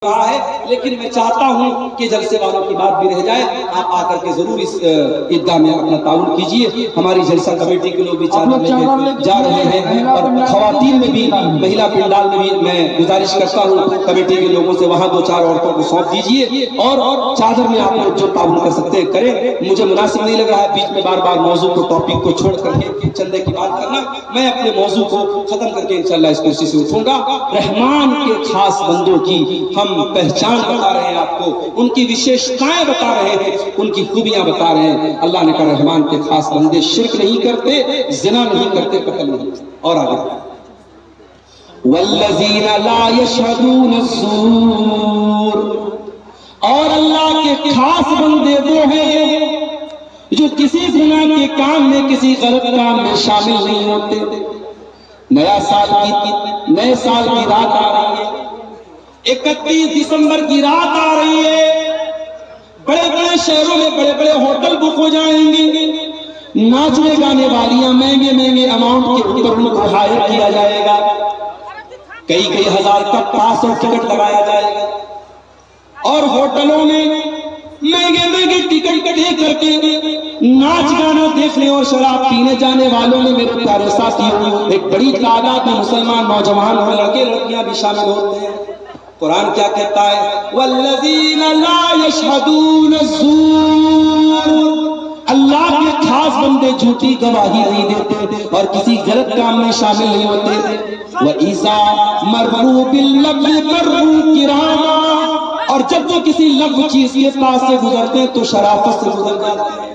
رہا ہے، لیکن میں چاہتا ہوں کہ جلسے والوں کی بات بھی رہ جائے، آپ آ کر کے ضرور اس عیدگاہ میں اپنا تعاون کیجئے۔ ہماری جلسہ کمیٹی کے لوگ بھی چادر لے کے جا رہے ہیں، اور خواتین میں بھی، مہیلا پنڈال میں بھی میں گزارش کرتا ہوں کمیٹی کے لوگوں سے وہاں دو چار عورتوں کو سونپ دیجئے، اور چادر میں آپ لوگ جو تعاون کر سکتے ہیں کریں۔ مجھے مناسب نہیں لگ رہا ہے بیچ میں بار بار موضوع کو، ٹاپک کو چھوڑ کر کے چندے کی بات کرنا۔ میں اپنے موضوع کو ختم کر کے انشاءاللہ اس کرسی سے اٹھوں گا۔ رحمان کے خاص بندوں کی ہم پہچان بتا رہے ہیں، آپ کو ان کی وشیشتائیں بتا رہے ہیں، ان کی خوبیاں بتا رہے ہیں۔ اللہ نے کہا رحمان کے خاص بندے شرک نہیں کرتے، زنا نہیں کرتے، قتل نہیں کرتے۔ اور آگے والذین لا یشہدون الزور، اور اللہ کے خاص بندے وہ ہیں جو کسی گناہ کے کام میں، کسی غلط کام میں شامل نہیں ہوتے۔ نئے سال کی رات آ رہی ہے، 31 دسمبر کی رات آ رہی ہے، بڑے بڑے شہروں میں بڑے بڑے ہوٹل بک ہو جائیں گے، ناچنے گانے والیاں مہنگے مہنگے اماؤنٹ کے اوپر ان کو ہائر کیا جائے گا، کئی ہزار کا پاس اور ٹکٹ لگایا جائے گا، اور ہوٹلوں میں مہنگے مہنگے ٹکٹ دے کر کے ناچ گانا دیکھنے اور شراب پینے جانے والوں میں میرے پیارے ساتھیوں ایک بڑی تعداد میں مسلمان نوجوان اور لڑکے لڑکیاں بھی شامل ہوتے ہیں۔ قرآن کیا کہتا ہے؟ والذین لا یشہدون الزور، اللہ کے خاص بندے جھوٹی گواہی نہیں دیتے اور کسی غلط کام میں شامل نہیں ہوتے۔ وَإِذَا مَرُّوا بِاللَّغْوِ مَرُّوا كِرَامًا، اور جب وہ کسی لغو چیز کے پاس سے گزرتے ہیں تو شرافت سے گزر جاتے ہیں۔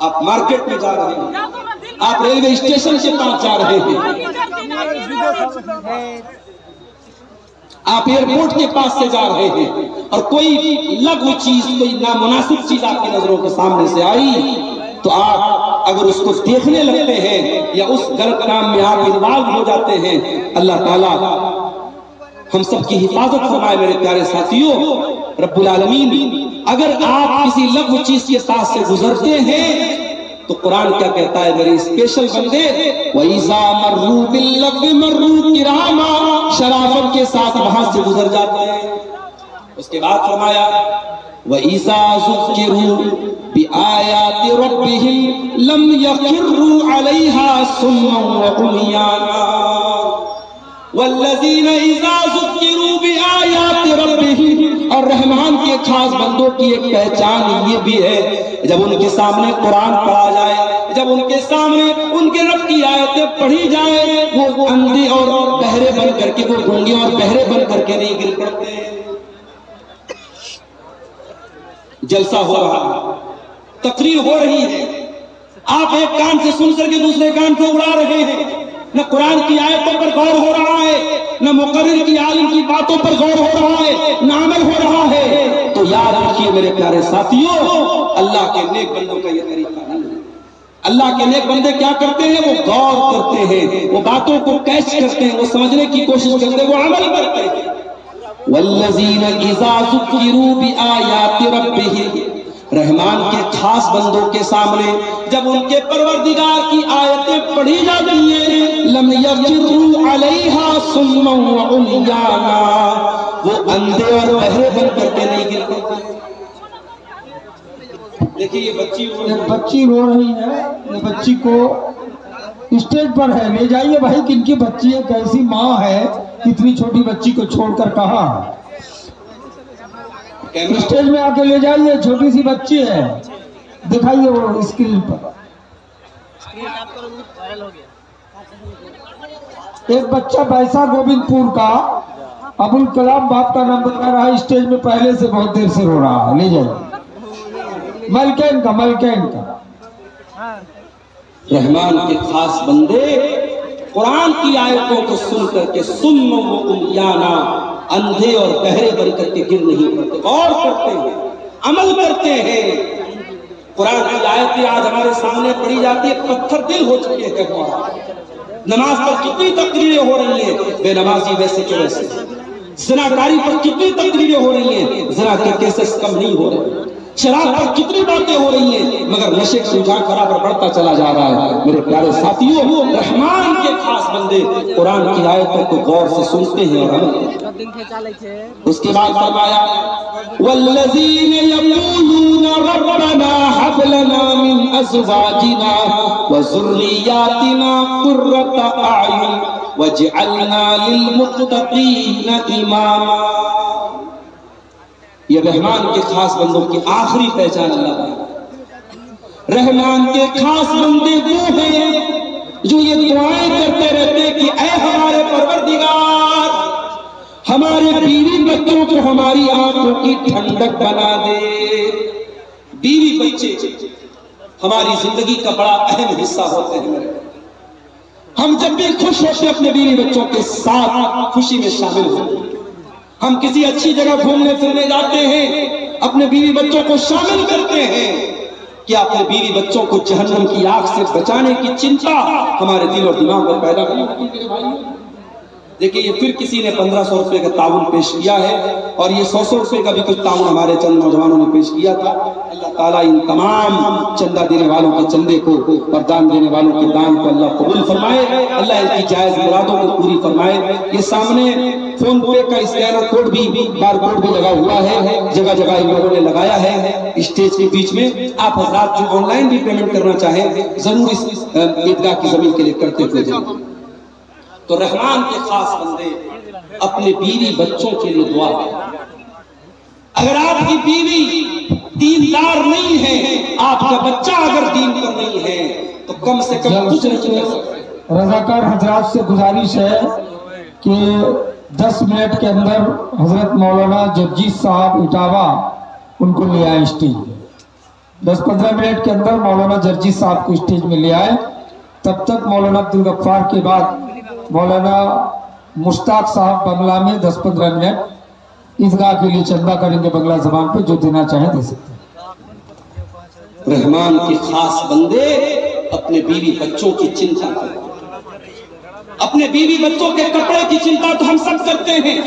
آپ مارکیٹ میں جا رہے ہیں، آپ ریلوے اسٹیشن کے پاس جا رہے ہیں، آپ ایئرپورٹ کے پاس سے جا رہے ہیں، اور کوئی لغو چیز، کوئی نامناسب چیز آپ کی نظروں کے سامنے سے آئی تو آپ اگر اس کو دیکھنے لگتے ہیں یا اس غلط کام میں آپ انوالو ہو جاتے ہیں، اللہ تعالیٰ ہم سب کی حفاظت فرمائے۔ میرے پیارے ساتھیوں، رب العالمین اگر آپ کسی لغو چیز کے ساتھ سے گزرتے ہیں تو قرآن کیا کہتا ہے میرے اسپیشل بندے؟ وَإِذَا مَرُّوا بِاللَّغْوِ مَرُّوا كِرَامًا، شرافت کے ساتھ وہاں سے گزر جاتے ہیں۔ اس کے بعد فرمایا وَإِذَا ذُكِّرُوا بِآيَاتِ رَبِّهِمْ لَمْ يَخِرُّوا عَلَيْهَا صُمًّا وَعُمْيَانًا، وَالَّذِينَ إِذَا ذُكِّرُوا بِآيَاتِ رَبِّهِمْ، اور رحمان کے خاص بندوں کی ایک پہچان یہ بھی ہے، جب ان کے سامنے قرآن پڑھا جائے، جب ان کے سامنے ان کے رب کی آیتیں پڑھی جائے، وہ اندھے اور بہرے بن کر کے، وہ گونگے اور بہرے بن کر کے نہیں گر پڑتے ہیں۔ جلسہ ہو رہا ہے، تقریر ہو رہی ہے، آپ ایک کان سے سن کر کے دوسرے کان سے اڑا رہے ہیں، نہ قرآن کی آیتوں پر غور ہو رہا ہے، نہ مقرر کی عالم کی باتوں پر غور ہو رہا ہے، نہ عمل ہو رہا ہے۔ تو یاد رکھیے میرے پیارے ساتھیوں، اللہ کے نیک بندوں کا یہ طریقہ نہیں ہے۔ اللہ کے نیک بندے کیا کرتے ہیں؟ وہ غور کرتے ہیں، وہ باتوں کو کیچ کرتے ہیں، وہ سمجھنے کی کوشش کرتے ہیں، وہ عمل کرتے ہیں۔ والذین اذا ذکروا بآیات ربہم، رحمان کے خاص بندوں کے سامنے جب ان کے پروردگار کی آیتیں پڑھی جاتی ہیں، لم یخروا علیہا صما وعمیانا، وہ اندھے اور بہرے بن کر کے نہیں گر پڑتے۔ دیکھیے یہ بچی رو رہی ہے، یہ بچی کو اسٹیج پر ہے، لے جائیے بھائی، کن کی بچی ہے، کیسی ماں ہے، کتنی چھوٹی بچی کو چھوڑ کر کہاں؟ اسٹیج میں آ کے لے جائیے، چھوٹی سی بچی ہے، دکھائیے وہ اسکرین پر۔ ایک بچہ بیسا گوبند پور کا ابوالکلام باپ کا نام بتا رہا ہے، اسٹیج میں پہلے سے بہت دیر سے رو رہا ہے، لے جائیے۔ ملکین کا رحمان کے خاص بندے قرآن کی آیتوں کو سن کر کے صم و عمیانا، اندھے اور بہرے بن کر کے گر نہیں پڑتے، غور کرتے ہیں، عمل کرتے ہیں۔ قرآن کی آیتیں آج ہمارے سامنے پڑھی جاتی ہے، پتھر دل ہو چکے ہیں۔ نماز پر کتنی تقریریں ہو رہی ہیں، بے نمازی ویسے کے ویسے۔ زناکاری پر کتنی تقریریں ہو رہی ہیں، زنا کے کیسز کم نہیں ہو رہے۔ شراب پر کتنی باتیں ہو رہی ہیں مگر نشے کا رجحان برابر بڑھتا چلا جا رہا ہے۔ میرے پیارے ساتھیوں، رحمان کے خاص بندے قرآن کی آیتوں کو غور سے سنتے ہیں اور عمل کرتے ہیں۔ اس کے بعد فرمایا والذین یقولون ربنا هب لنا من ازواجنا وذریاتنا قرۃ اعین واجعلنا للمتقین اماما۔ یہ رحمان کے خاص بندوں کی آخری پہچان اللہ ہے۔ رحمان کے خاص بندے وہ ہیں جو یہ دعائیں کرتے رہتے کہ اے ہمارے پروردگار، ہمارے بیوی بچوں کو ہماری آنکھوں کی ٹھنڈک بنا دے۔ بیوی بچے ہماری زندگی کا بڑا اہم حصہ ہوتے ہیں۔ ہم جب بھی خوش ہوتے اپنے بیوی بچوں کے ساتھ خوشی میں شامل ہوتے ہیں۔ ہم کسی اچھی جگہ گھومنے پھرنے جاتے ہیں، اپنے بیوی بچوں کو شامل کرتے ہیں۔ کیا اپنے بیوی بچوں کو جہنم کی آگ سے بچانے کی چنتا ہمارے دل اور دماغ میں پیدا کی؟ دیکھیں یہ پھر کسی نے 1500 روپے کا تعاون پیش کیا ہے اور یہ 100 روپے کا بھی کچھ تعاون ہمارے چند نوجوانوں نے پیش کیا تھا۔ اللہ تعالیٰ ان تمام چندہ دینے والوں کے چندے کو اور دان دینے والوں کے دان کو اللہ قبول فرمائے، اللہ ان کی جائز مرادوں کو پوری فرمائے۔ یہ سامنے فون پے کا اسکینر کوڈ بھی بار کوڈ بھی لگا ہوا ہے، جگہ جگہ ان لوگوں نے لگایا ہے اسٹیج کے بیچ میں۔ آپ حضرات جو آن لائن بھی پیمنٹ کرنا چاہیں ضرور اس عیدگاہ کی زمین کے لیے کرتے ہوئے جائیں۔ تو رحمان کے خاص بندے اپنے بیوی بچوں کے لیے دعا کریں۔ اگر آپ کی بیوی دیندار نہیں ہے، آپ کا بچہ اگر دین پر نہیں ہے تو کم سے کم کچھ نہیں کر سکتے۔ رضاکار حضرات سے گزارش ہے کہ 10 منٹ کے اندر حضرت مولانا جگجیت صاحب اٹاوا ان کو لے آئے اسٹیج میں۔ 10-15 منٹ کے اندر مولانا جگجیت صاحب کو اسٹیج میں لے آئے۔ تب تک مولانا عبدالغفار کے بعد مولانا مشتاق صاحب بنگلہ میں 10-15 منٹ عیدگاہ کے لیے چندہ کریں گے بنگلہ زبان پہ، جو دینا چاہیں دے سکتے ہیں۔ رحمان کے خاص بندے اپنے بیوی بچوں کی چنتا کرتے ہیں۔ اپنے بیوی بچوں کے کپڑے کی چنتا تو ہم سب کرتے ہیں،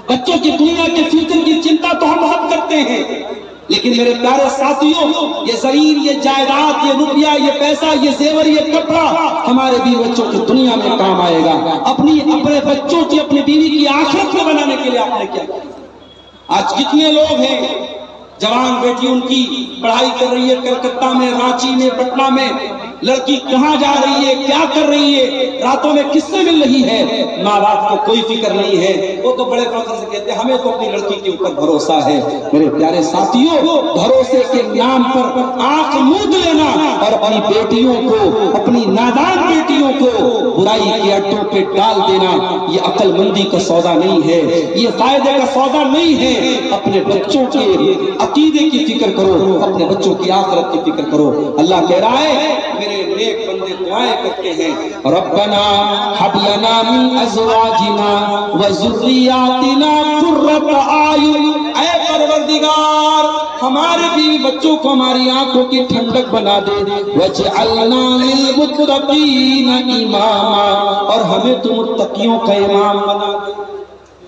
بچوں کی دنیا کے فیوچر کی چنتا تو ہم سب کرتے ہیں، لیکن میرے پیارے ساتھیوں یہ زمین، یہ جائیداد، یہ روپیہ، یہ پیسہ، یہ زیور، یہ کپڑا ہمارے بیوی بچوں کی دنیا میں کام آئے گا۔ اپنے بچوں کی، اپنی بیوی کی آخرت میں بنانے کے لیے آپ نے کیا کیا؟ آج کتنے لوگ ہیں جوان بیٹی ان کی پڑھائی کر رہی ہے کلکتہ میں، رانچی میں، پٹنہ میں، لڑکی کہاں جا رہی ہے، کیا کر رہی ہے، راتوں میں کس سے مل رہی ہے، ماں باپ کو کوئی فکر نہیں ہے۔ وہ تو بڑے فخر سے کہتے ہیں ہمیں تو اپنی لڑکی کے اوپر بھروسہ ہے۔ میرے پیارے ساتھیوں، بھروسے کے نام پر آنکھ موند لینا اور اپنی بیٹیوں کو، اپنی نادان بیٹیوں کو برائی کے اڈوں پہ ڈال دینا، یہ عقل مندی کا سودا نہیں ہے، یہ فائدے کا سودا نہیں ہے۔ اپنے بچوں کے عقیدے کی فکر کرو، اپنے بچوں کی آخرت کی فکر کرو۔ اللہ کہہ رہا ہے میرے نیک بندے دعائیں کرتے ہیں ربنا ہب لنا من ازواجنا وذریاتنا قرۃ اعین، اے پروردگار ہمارے بیوی بچوں کو ہماری آنکھوں کی ٹھنڈک بنا دے، وجعلنا للمتقین اماما، اور ہمیں تو متقیوں کا امام بنا دے۔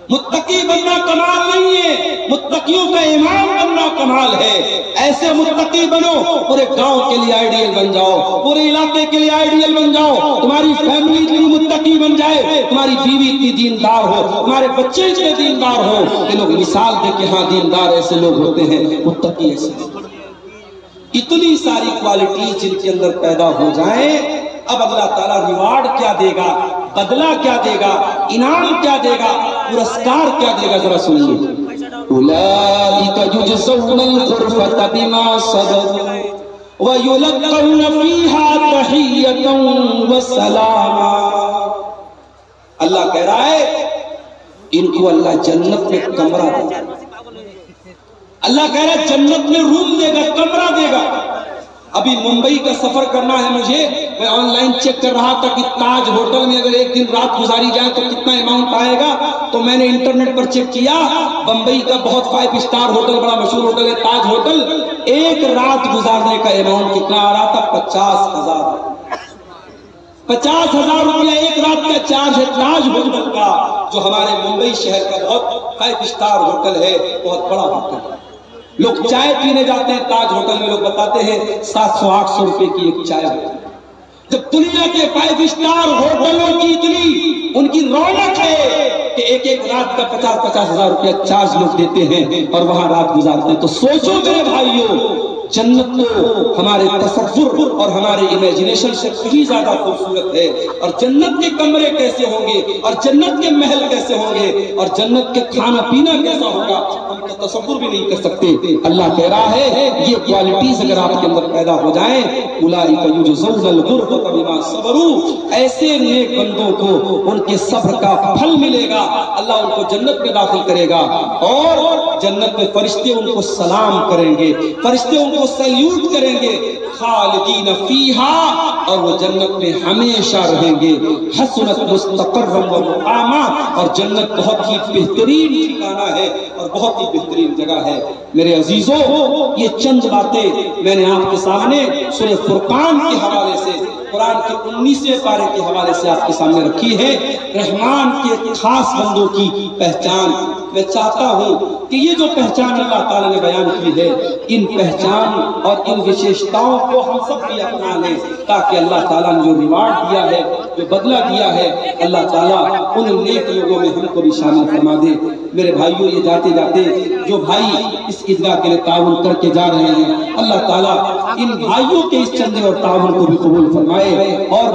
متقی بننا کمال نہیں ہے، متقیوں کا امام بننا کمال ہے۔ ایسے متقی بنو پورے گاؤں کے لیے آئیڈیل بن جاؤ، پورے علاقے کے لیے آئیڈیل بن جاؤ، تمہاری فیملی اتنی متقی بن جائے، تمہاری بیوی اتنی دیندار ہو، تمہارے بچے اتنے دیندار ہو کہ لوگ مثال دے کہ ہاں دیندار ایسے لوگ ہوتے ہیں، متقی ایسے۔ اتنی ساری کوالٹیز جن کے اندر پیدا ہو جائیں، اب اللہ تعالیٰ ریوارڈ کیا دے گا، بدلہ کیا دے گا، انعام کیا دے گا، پرسکار کیا دے گا، ذرا سنیے۔ اولئک یجزون الغرفۃ بما صبروا ویلقون فیہا تحیۃ وسلاما۔ اللہ کہہ رہا ہے ان کو اللہ جنت میں کمرہ دے گا، اللہ کہہ رہا ہے جنت میں روم دے گا، کمرہ دے گا۔ ابھی ممبئی کا سفر کرنا ہے مجھے، میں آن لائن چیک کر رہا تھا کہ تاج ہوٹل میں اگر ایک دن رات گزاری جائے تو کتنا اماؤنٹ آئے گا، تو میں نے انٹرنیٹ پر چیک کیا، بمبئی کا بہت 5 اسٹار ہوٹل، بڑا مشہور ہوٹل ہے تاج ہوٹل، ایک رات گزارنے کا اماؤنٹ کتنا آ رہا تھا؟ 50,000۔ 50,000 روپیہ ایک رات کا چارج ہے تاج ہوٹل کا، جو ہمارے ممبئی شہر کا بہت 5 اسٹار ہوٹل ہے، بہت بڑا ہوٹل ہے۔ لوگ چائے پینے جاتے ہیں تاج ہوٹل میں، لوگ بتاتے ہیں 700-800 روپے کی ایک چائے ہوتی ہے۔ جب دنیا کے 5 اسٹار ہوٹلوں کی اتنی ان کی رونق ہے کہ ایک رات کا 50-50 ہزار روپیہ چارج لوگ دیتے ہیں اور وہاں رات گزارتے ہیں، تو سوچو میرے بھائیوں، جنت تو ہمارے تصور اور ہمارے امیجنیشن سے کہیں زیادہ خوبصورت ہے، اور جنت کے کمرے کیسے ہوں گے، اور جنت کے محل کیسے ہوں گے، اور جنت کے کھانا پینا کیسا ہوگا، ہم تو تصور بھی نہیں کر سکتے۔ اللہ کہہ رہا ہے یہ کوالٹیز اگر آپ کے اندر پیدا ہو جائیں، اولئک یجزون الغرفۃ بما صبروا، ایسے نیک بندوں کو ان کے صبر کا پھل ملے گا، اللہ ان کو جنت میں داخل کرے گا، اور جنت میں فرشتے ان کو سلام کریں گے، فرشتے ان کو سیلوٹ کریں گے، خالدین فیہا، اور وہ جنت میں ہمیشہ رہیں گے، حسنت مستقرا و مقاما، اور جنت بہت ہی بہترین ٹھکانہ ہے اور بہت ہی بہترین جگہ ہے۔ میرے عزیزوں، یہ چند باتیں میں نے آپ کے سامنے سورہ فرقان کے حوالے سے، قرآن کے 19ویں پارے کے حوالے سے آپ کے سامنے رکھی ہے، رحمان کے خاص بندوں کی پہچان۔ میں چاہتا ہوں کہ یہ جو پہچان اللہ تعالیٰ نے بیان کی ہے، ان پہچان اور ان وشیشتاؤں کو ہم سب بھی اپنا لیں، تاکہ اللہ تعالیٰ نے جو ریوارڈ دیا ہے، جو بدلہ دیا ہے، اللہ تعالیٰ ان نیک لوگوں میں ہم کو بھی شامل فرما دے۔ میرے بھائیوں، یہ جاتے جاتے جو بھائی اس عیدگاہ کے لیے تعاون کر کے جا رہے ہیں، اللہ تعالیٰ ان بھائیوں کے اس چندے اور تعاون کو بھی قبول فرمائے، اور